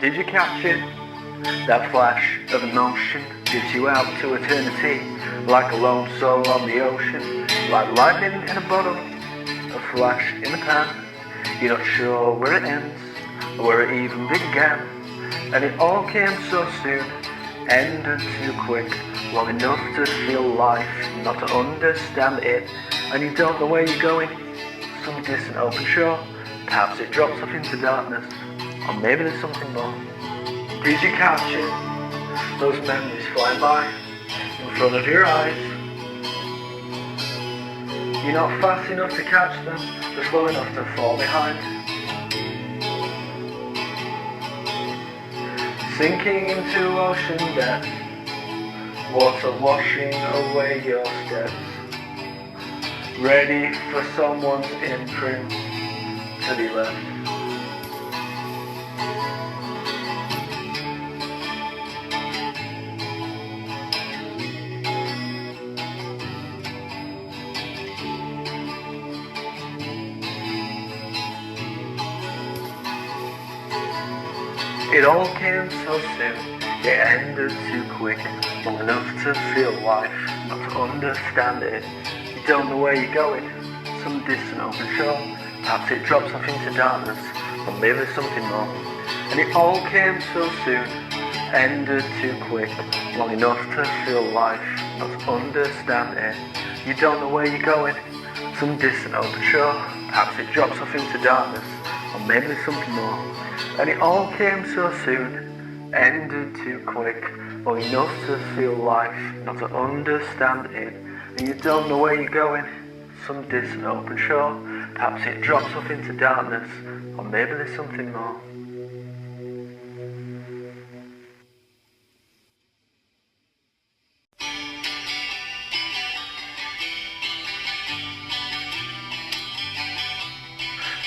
Did you catch it? That flash of emotion dips you out to eternity, like a lone soul on the ocean, like lightning in a bottle, a flash in the pan. You're not sure where it ends, or where it even began, and it all came so soon, ended too quick, long enough to feel life, not to understand it, and you don't know where you're going, some distant open shore, perhaps it drops off into darkness, or maybe there's something more. Did you catch it? Those memories flying by in front of your eyes. You're not fast enough to catch them, but slow enough to fall behind. Sinking into ocean depths, water washing away your steps, ready for someone's imprint to be left. It all came so soon, it ended too quick, long enough to feel life, not to understand it. You don't know where you're going, some distant open shore, perhaps it drops off into darkness, or maybe there's something more. And it all came so soon, ended too quick, long enough to feel life, not to understand it. You don't know where you're going, some distant open shore, perhaps it drops off into darkness, or maybe there's something more. And it all came so soon, ended too quick, long enough to feel life, not to understand it. And you don't know where you're going, some distant open shore, perhaps it drops off into darkness, or maybe there's something more.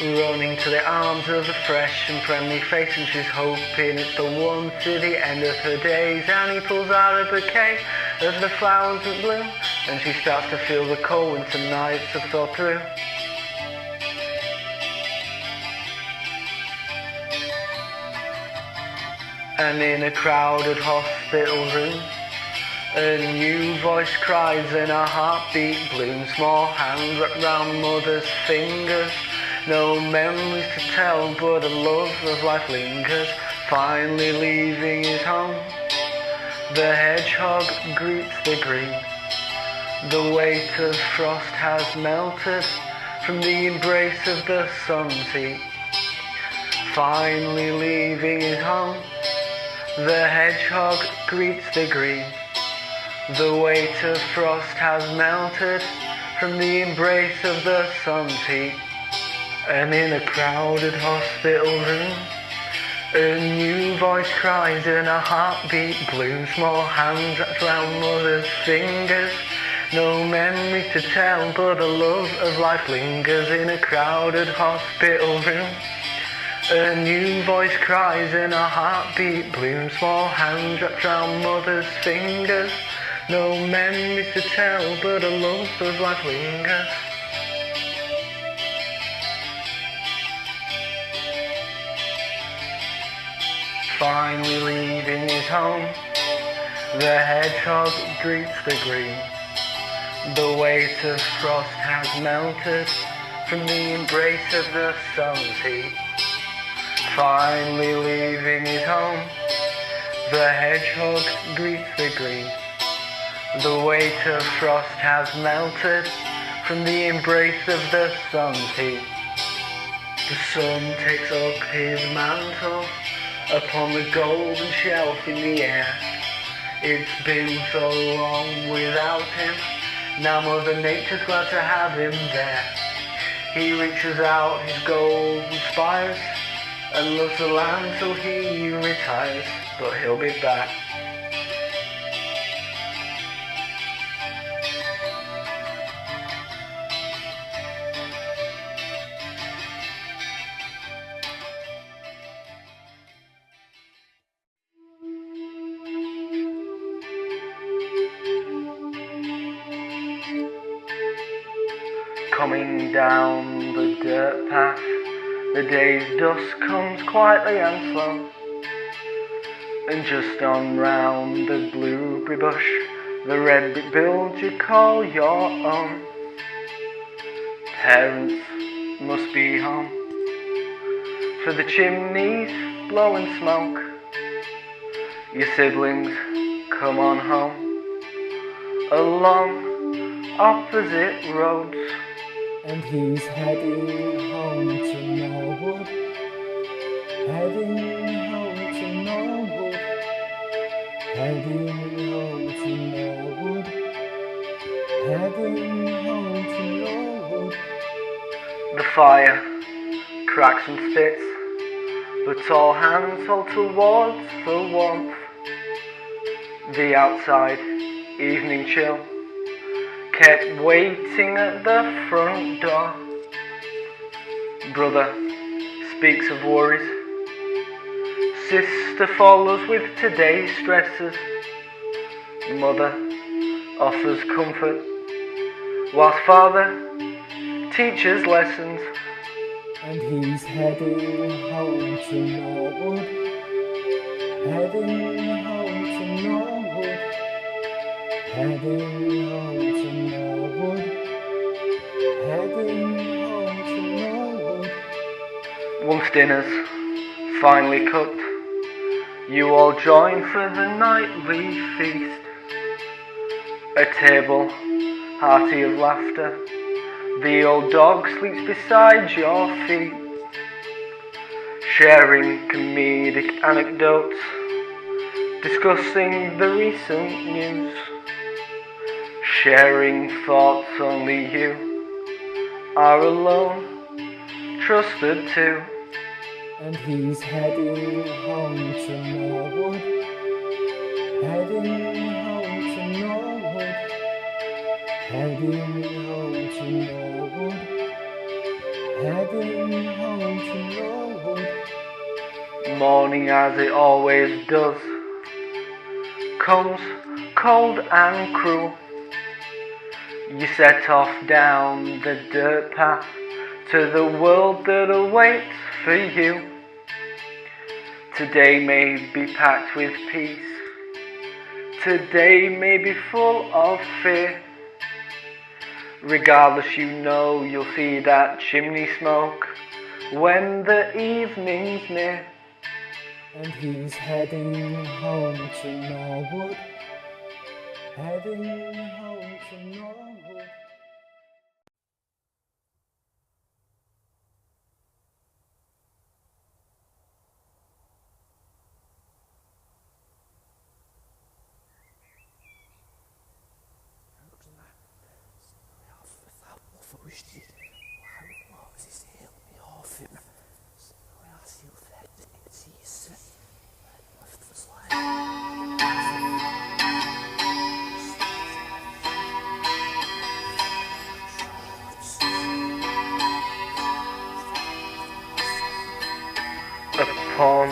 Running to the arms of a fresh and friendly face, and she's hoping it's the one to the end of her days. And he pulls out a bouquet of the flowers that bloom, and she starts to feel the cold winter nights have thawed through. And in a crowded hospital room, a new voice cries and a heartbeat blooms. Small hand wrapped round mother's fingers, no memories to tell, but a love of life lingers. Finally leaving his home, the hedgehog greets the green. The weight of frost has melted from the embrace of the sun's heat. Finally leaving his home, the hedgehog greets the green. The weight of frost has melted from the embrace of the sun's heat. And in a crowded hospital room, a new voice cries and a heartbeat blooms. Small hands wrapped round mother's fingers, no memories to tell, but a love of life lingers. In a crowded hospital room, a new voice cries and a heartbeat blooms. Small hands wrapped round mother's fingers, no memories to tell, but a love of life lingers. Finally leaving his home, the hedgehog greets the green. The weight of frost has melted from the embrace of the sun's heat. Finally leaving his home, the hedgehog greets the green. The weight of frost has melted from the embrace of the sun's heat. The sun takes up his mantle upon the golden shelf in the air. It's been so long without him, now Mother Nature's glad to have him there. He reaches out his golden spires and loves the land till he retires, but he'll be back. Coming down the dirt path, the day's dusk comes quietly and slow. And just on round the blueberry bush, the red brick build you call your own. Parents must be home, for the chimneys blowing smoke. Your siblings come on home, along opposite roads. And he's heading home to Norwood, heading home to Norwood, heading home to Norwood, heading home to Norwood. The fire cracks and spits, but all hands hold towards the warmth. The outside evening chill kept waiting at the front door. Brother speaks of worries, sister follows with today's stresses. Mother offers comfort, whilst father teaches lessons. And he's heading home to Norwood, heading home to Norwood, heading home to Norwood, heading home to Norwood. Once dinner's finally cooked, you all join for the nightly feast. A table hearty of laughter, the old dog sleeps beside your feet. Sharing comedic anecdotes, discussing the recent news. Sharing thoughts only you are alone, trusted to. And he's heading home to Norwood, heading home to Norwood, heading home to Norwood, heading home to Norwood. Morning, as it always does, comes cold and cruel. You set off down the dirt path to the world that awaits for you. Today may be packed with peace, today may be full of fear. Regardless, you know you'll see that chimney smoke when the evening's near. And he's heading home to Norwood, heading home to Norwood. Upon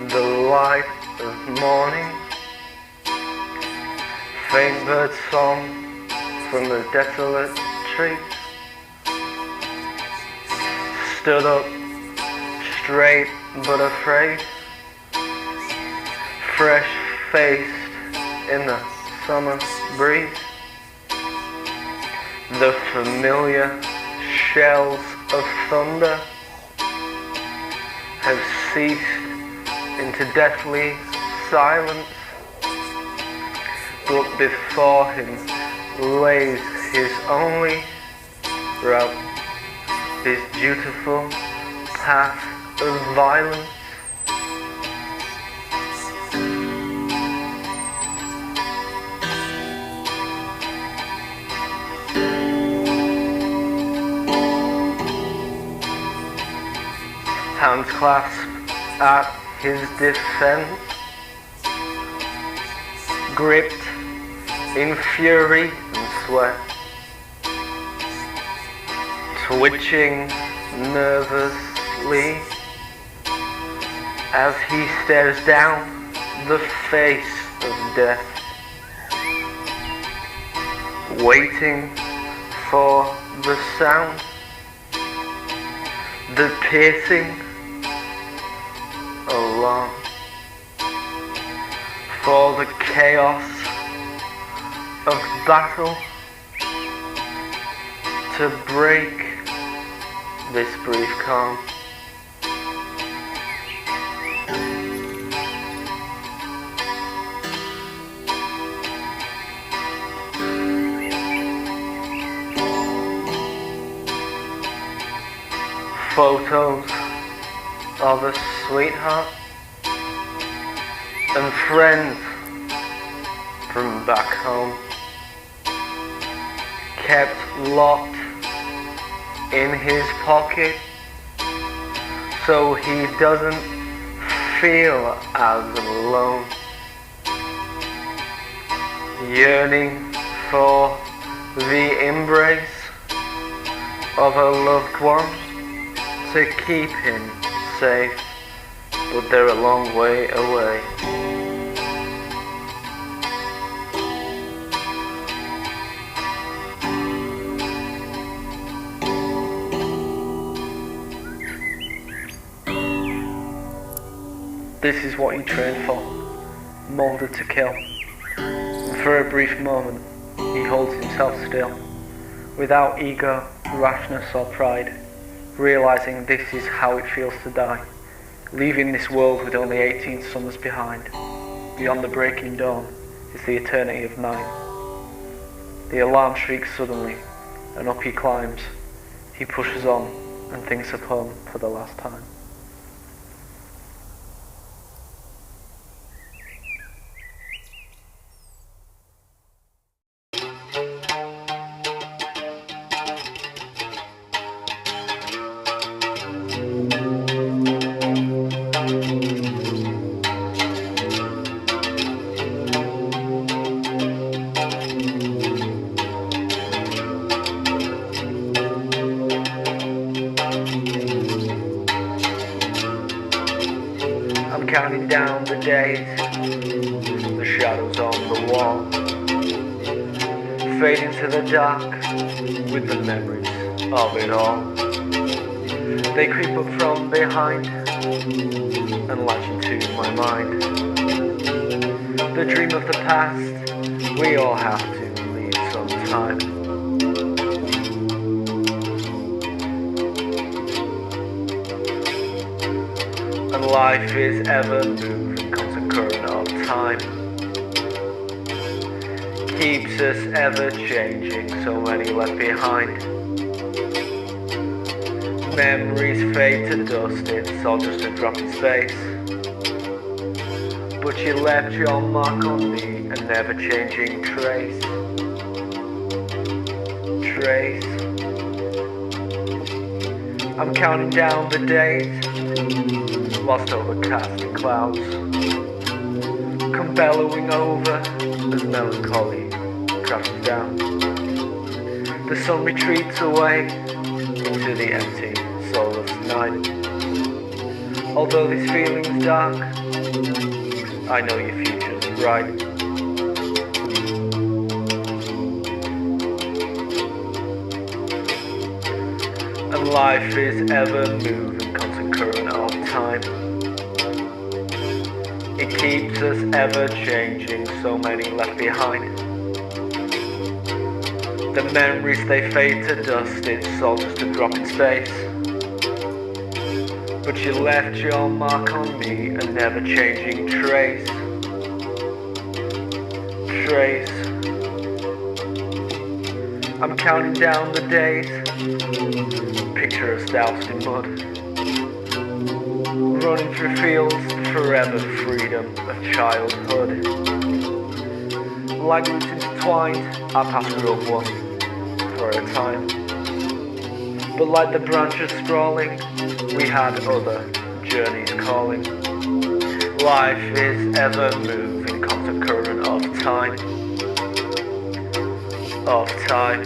the light of morning, faint bird song from the desolate trees, stood up straight but afraid, fresh faced in the summer breeze. The familiar shells of thunder have ceased into deathly silence, but before him lays his only route, his dutiful path of violence. Hands clasped at his defense, gripped in fury and sweat, twitching nervously as he stares down the face of death, waiting for the sound, the piercing alarm. for the chaos of battle to break this brief calm. Photos of a sweetheart and friends from back home, kept locked in his pocket so he doesn't feel as alone, yearning for the embrace of a loved one to keep him safe, but they're a long way away. This is what you trained for, molded to kill. And for a brief moment, he holds himself still, without ego, rashness or pride, realizing this is how it feels to die, leaving this world with only 18 suns behind. Beyond the breaking dawn is the eternity of night. The alarm shrieks suddenly, and up he climbs. He pushes on and thinks of home for the last time. I'm counting down the days, the shadows on the wall fade into the dark with the memories of it all. They creep up from behind and latch into my mind. The dream of the past, we all have to leave sometime. And life is ever moving, constant current of time. Keeps us ever changing, so many left behind. Memories fade to dust, it's all just a drop in space. But you left your mark on me, a never changing trace. Trace. I'm counting down the days, lost overcast in clouds, come bellowing over as melancholy crashes down. The sun retreats away into the empty, soulless night. Although this feeling's dark, I know your future's bright. And life is ever moving, constant current of time. It keeps us ever changing, so many left behind. The memories they fade to dust, it's all just a drop in space. But you left your mark on me, a never changing trace. Trace. I'm counting down the days, picture us doused in mud, running through fields, forever freedom of childhood. Like roots intertwined, our paths grew up one for a time. But like the branches sprawling, we had other journeys calling. Life is ever moving, constant current of time. Of time.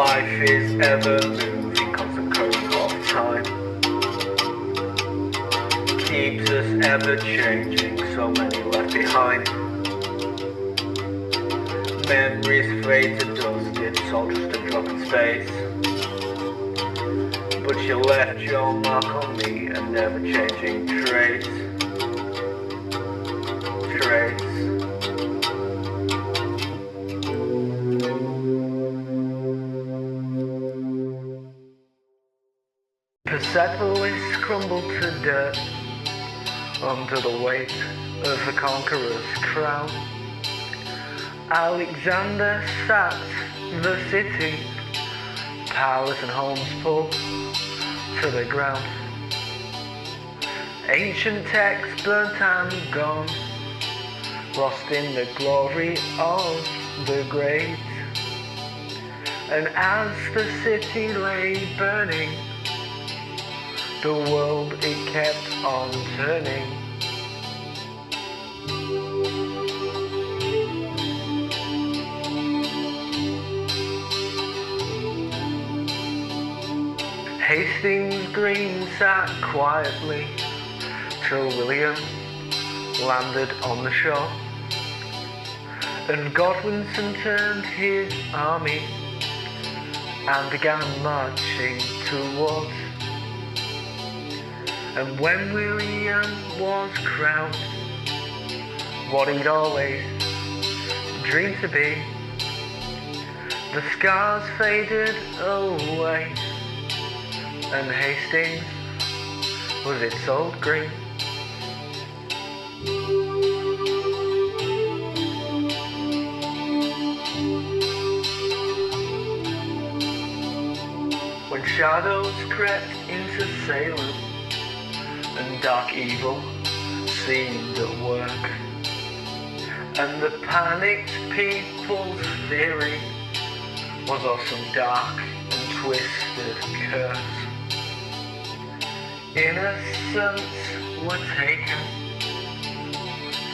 Life is ever moving, constant current of time. Keeps us ever changing, so many left behind. Memories fade to dust, it's all just a drop in space. But you left your mark on me, a never changing trace. Persepolis crumbled to dirt under the weight of the conqueror's crown. Alexander sacked the city, palace and homes pulled to the ground. Ancient texts burnt and gone, lost in the glory of the great. And as the city lay burning, the world it kept on turning. Hastings Green sat quietly till William landed on the shore, and Godwinson turned his army and began marching towards. And when William was crowned, what he'd always dreamed to be, the scars faded away, and Hastings was its old green. When shadows crept into Salem, and dark evil seemed at work, and the panicked people's theory was of some dark and twisted curse. Innocents were taken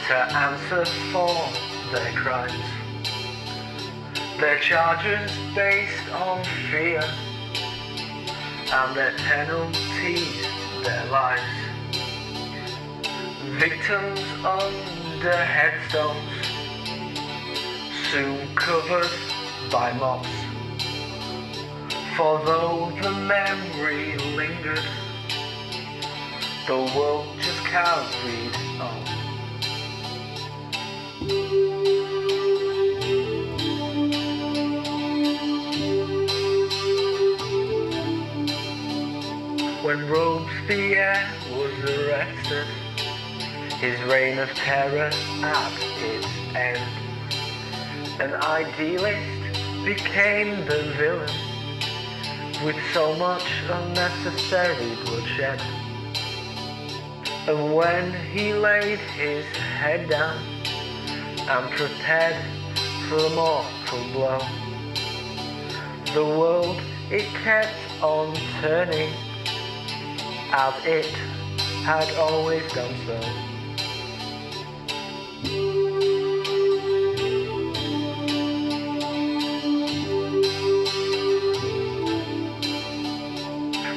to answer for their crimes, their charges based on fear, and their penalties their lives. Victims under headstones, soon covered by moss. For though the memory lingered, the world just carried on. When Robespierre was arrested, his reign of terror at its end, an idealist became the villain, with so much unnecessary bloodshed. And when he laid his head down and prepared for the mortal blow, the world it kept on turning, as it had always done so.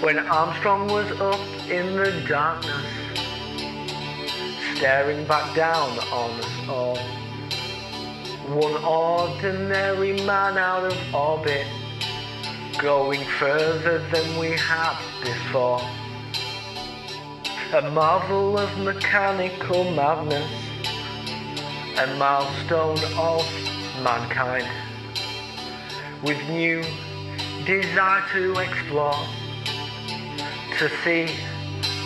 When Armstrong was up in the darkness, staring back down on us all, one ordinary man out of orbit, going further than we had before. A marvel of mechanical madness, a milestone of mankind, with new desire to explore, to see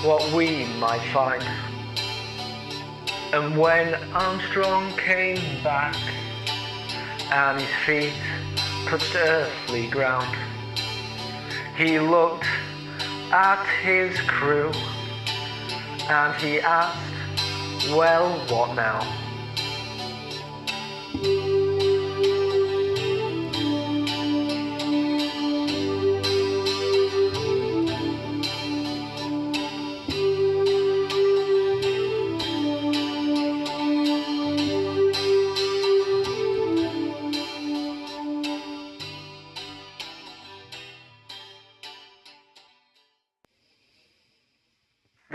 what we might find. And when Armstrong came back and his feet touched earthly ground, he looked at his crew and he asked, well, what now?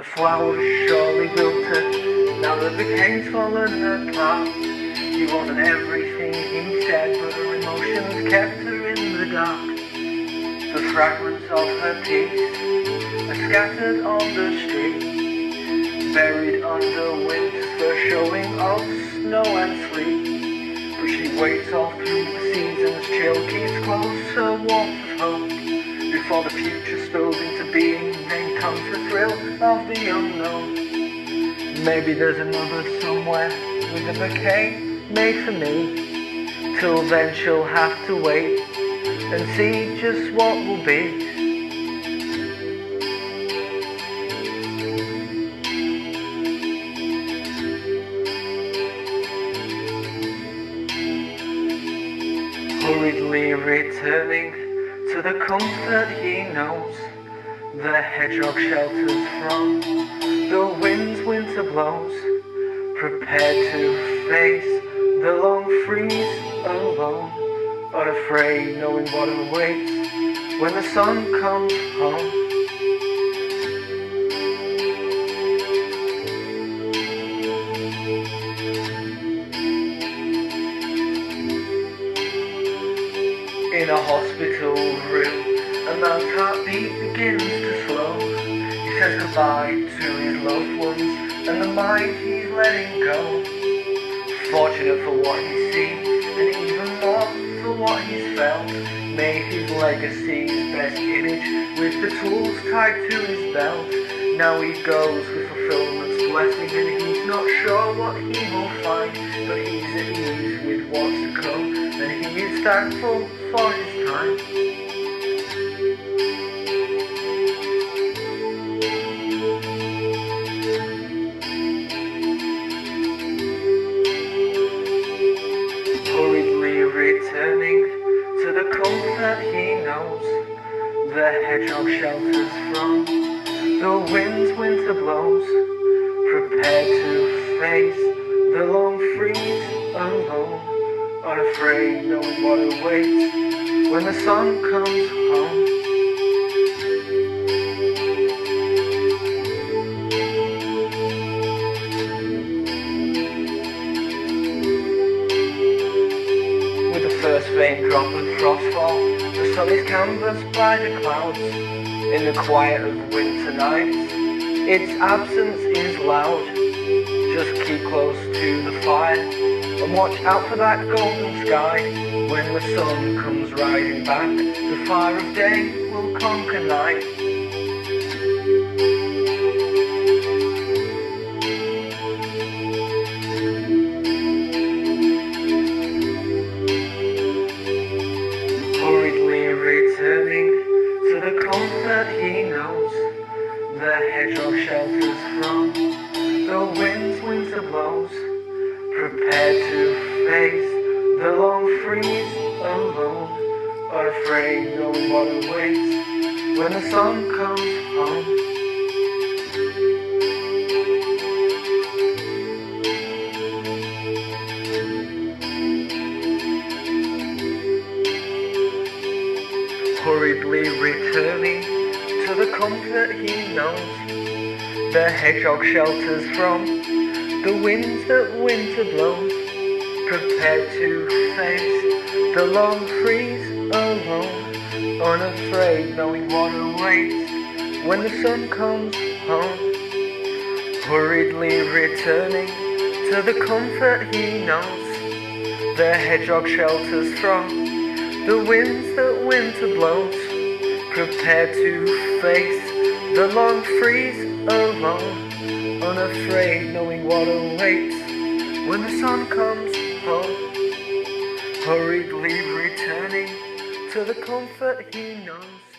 The flowers surely wilted, now that the cane's fallen apart. She wasn't everything he said, but her emotions kept her in the dark. The fragments of her peace are scattered on the street, buried under winter's first showing of snow and sleet. But she waits all through the season's chill, keeps close her warmth of hope. Before the future spills into being, then comes the thrill of the unknown. Maybe there's another somewhere with a bouquet made for me. Till then she'll have to wait and see just what will be. Hurriedly returning to the comfort he knows, the hedgehog shelters from the wind's winter blows, prepared to face the long freeze alone, unafraid knowing what awaits when the sun comes home. In a hospital room, a man's heartbeat begins to slow. He says goodbye to his loved ones and the mind he's letting go. Fortunate for what he's seen, and even more for what he's felt. May his legacy's best image with the tools tied to his belt. Now he goes with fulfillment's blessing, and he's not sure what he will find, but he's at ease with what's to come, and he is thankful for his time. Hurriedly returning to the comfort he knows, the hedgehog shelters from the wind's winter blows, prepared to face the long freeze alone, unafraid knowing what awaits when the sun comes home. With the first faint drop of frostfall, the sun is canvassed by the clouds. In the quiet of winter nights, its absence is loud. Just keep close to the fire and watch out for that golden sky. When the sun comes riding back, the fire of day will conquer night. Hurriedly returning to the comfort he knows, the hedgehog shelters from the wind's winter blows, prepared to face the long freeze alone, unafraid knowing what awaits when the sun comes home. Hurriedly returning to the comfort he knows, the hedgehog shelters from the winds that winter blows, prepared to face the long freeze alone, unafraid knowing what awaits when the sun comes home. Hurriedly returning to the comfort he knows, the hedgehog shelters from the winds that winter blows, prepared to face the long freeze alone, unafraid knowing what awaits when the sun comes home. Hurriedly returning to the comfort he knows.